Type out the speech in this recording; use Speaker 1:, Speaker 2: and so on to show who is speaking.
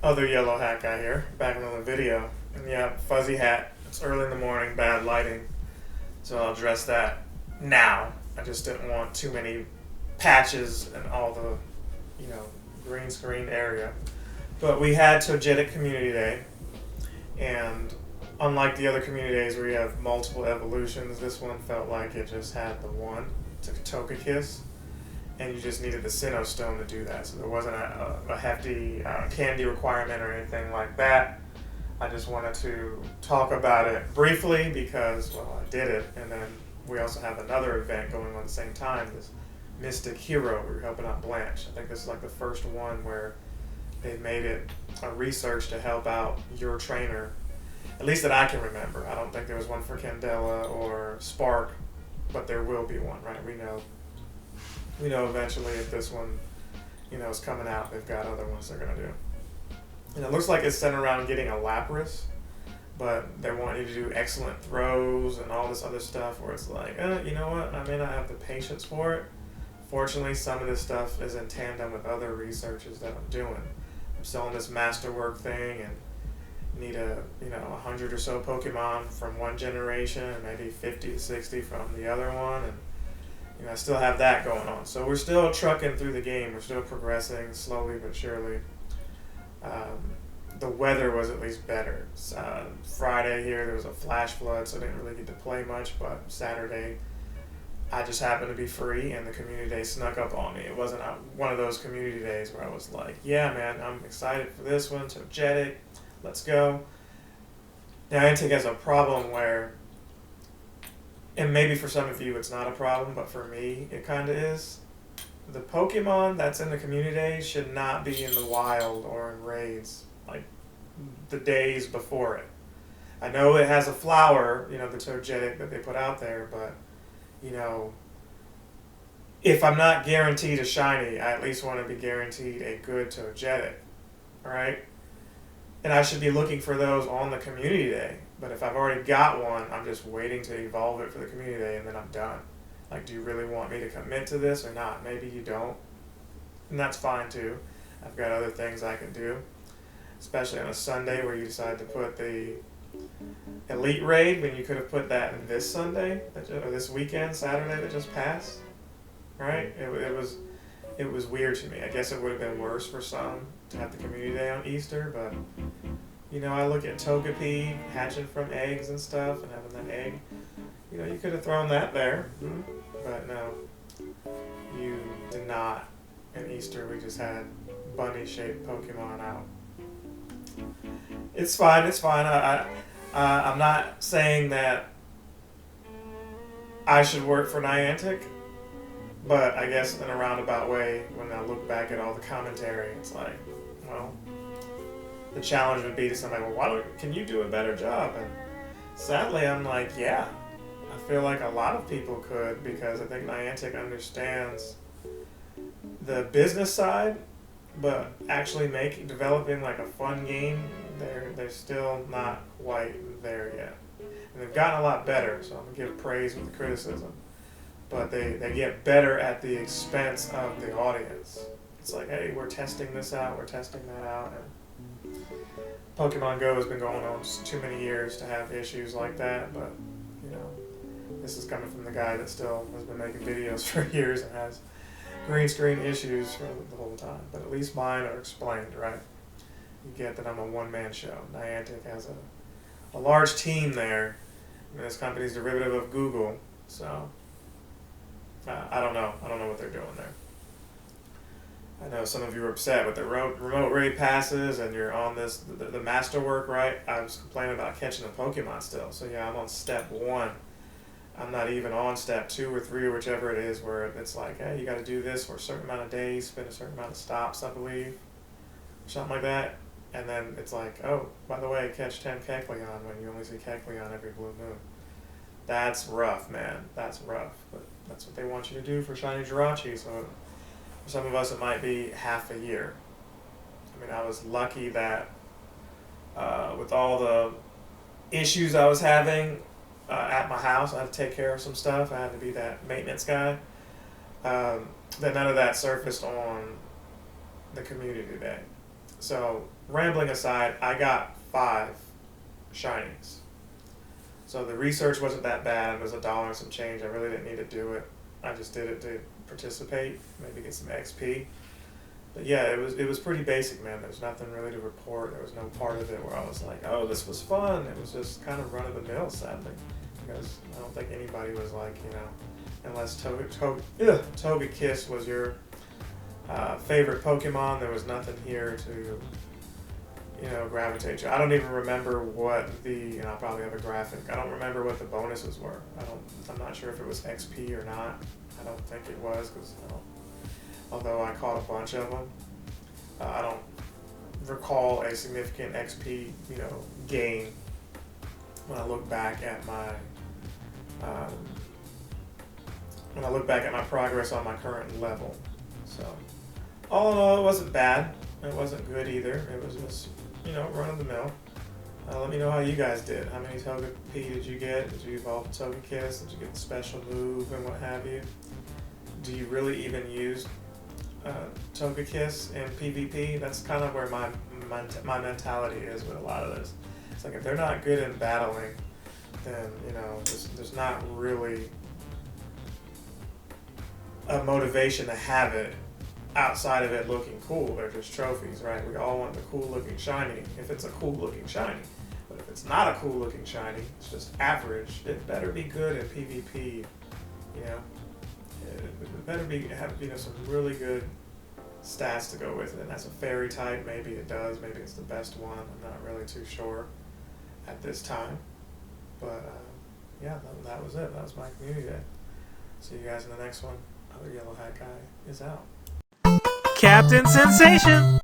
Speaker 1: Other yellow hat guy here, back in the video. And yeah, fuzzy hat. It's early in the morning, bad lighting, so I'll address that now. I just didn't want too many patches and all the, you know, green screen area. But we had Togetic Community Day, and unlike the other community days where you have multiple evolutions, this one felt like it just had the one, to Togekiss, and you just needed the Sinnoh Stone to do that. So there wasn't a hefty candy requirement or anything like that. I just wanted to talk about it briefly because, well, I did it, and then we also have another event going on at the same time, this Mystic Hero, where you're helping out Blanche. I think this is like the first one where they made it a research to help out your trainer, at least that I can remember. I don't think there was one for Candela or Spark, but there will be one, right? We know eventually if this one, is coming out, they've got other ones they're gonna do. And it looks like it's centered around getting a Lapras, but they want you to do excellent throws and all this other stuff where it's like, you know what, I may not have the patience for it. Fortunately, some of this stuff is in tandem with other researches that I'm doing. I'm still on this masterwork thing and need 100 or so Pokemon from one generation and maybe 50 to 60 from the other one. And I still have that going on. So we're still trucking through the game. We're still progressing slowly but surely. The weather was at least better. Friday here there was a flash flood, so I didn't really get to play much. But Saturday, I just happened to be free, and the community day snuck up on me. It wasn't one of those community days where I was like, "Yeah, man, I'm excited for this one. Togetic, let's go." Now, Niantic has a problem where, and maybe for some of you it's not a problem, but for me it kind of is. The Pokemon that's in the community days should not be in the wild or in raids like the days before it. I know it has a flower, the Togetic that they put out there, but if I'm not guaranteed a shiny, I at least want to be guaranteed a good Togetic, right? And I should be looking for those on the community day. But if I've already got one, I'm just waiting to evolve it for the community day, and then I'm done. Like, do you really want me to commit to this or not? Maybe you don't, and that's fine too. I've got other things I can do, especially on a Sunday where you decide to put the Elite Raid when you could have put that in this Sunday, or this weekend, Saturday that just passed, right? It was weird to me. I guess it would have been worse for some to have the community day on Easter, but I look at Togepi hatching from eggs and stuff and having that egg. You could have thrown that there, but no, you did not. In Easter, we just had bunny-shaped Pokemon out. It's fine. It's fine. I'm not saying that I should work for Niantic, but I guess in a roundabout way, when I look back at all the commentary, it's like, well, the challenge would be to somebody, well, can you do a better job? And sadly, I'm like, yeah, I feel like a lot of people could, because I think Niantic understands the business side, but actually developing like a fun game, they're still not quite there yet. And they've gotten a lot better, so I'm gonna give praise with the criticism. But they get better at the expense of the audience. It's like, hey, we're testing this out, we're testing that out, and Pokemon Go has been going on too many years to have issues like that, but this is coming from the guy that still has been making videos for years and has green screen issues for the whole time. But at least mine are explained, right? You get that I'm a one-man show. Niantic has a large team there. This company's derivative of Google, so I don't know. I don't know what they're doing there. I know some of you are upset with the remote raid passes and you're on the masterwork, right? I was complaining about catching a Pokemon still. So yeah, I'm on step 1. I'm not even on step 2 or 3 or whichever it is where it's like, hey, you got to do this for a certain amount of days, spend a certain amount of stops, I believe, or something like that. And then it's like, oh, by the way, catch 10 Kecleon when you only see Kecleon every blue moon. That's rough, man. That's rough. But that's what they want you to do for Shiny Jirachi. So for some of us, it might be half a year. I mean, I was lucky that with all the issues I was having at my house, I had to take care of some stuff. I had to be that maintenance guy. That none of that surfaced on the community today. So, rambling aside, I got 5 shinies. So the research wasn't that bad. It was $1 and some change. I really didn't need to do it. I just did it to participate, maybe get some XP. But yeah, it was pretty basic, man. There was nothing really to report. There was no part of it where I was like, oh, this was fun. It was just kind of run of the mill, sadly, because I don't think anybody was like, unless Togekiss was your favorite Pokemon, there was nothing here to gravitate to. I don't even remember what I'll probably have a graphic. I don't remember what the bonuses were. I'm not sure if it was XP or not. I don't think it was, because although I caught a bunch of them, I don't recall a significant XP, gain when I look back at my progress on my current level. So, all in all, it wasn't bad. It wasn't good either. It was just, run of the mill. Let me know how you guys did. How many Togepi did you get? Did you evolve the Togekiss? Did you get the special move and what have you? Do you really even use Togekiss in PvP? That's kind of where my mentality is with a lot of this. It's like if they're not good in battling, then there's not really a motivation to have it outside of it looking cool. They're just trophies, right? We all want the cool looking shiny if it's a cool looking shiny. But if it's not a cool looking shiny, it's just average, it better be good in PvP, It better have some really good stats to go with it. And as a fairy type, maybe it does, maybe it's the best one. I'm not really too sure at this time. But yeah, that was it. That was my community day. See you guys in the next one. Other Yellow Hat Guy is out.
Speaker 2: Captain Sensation!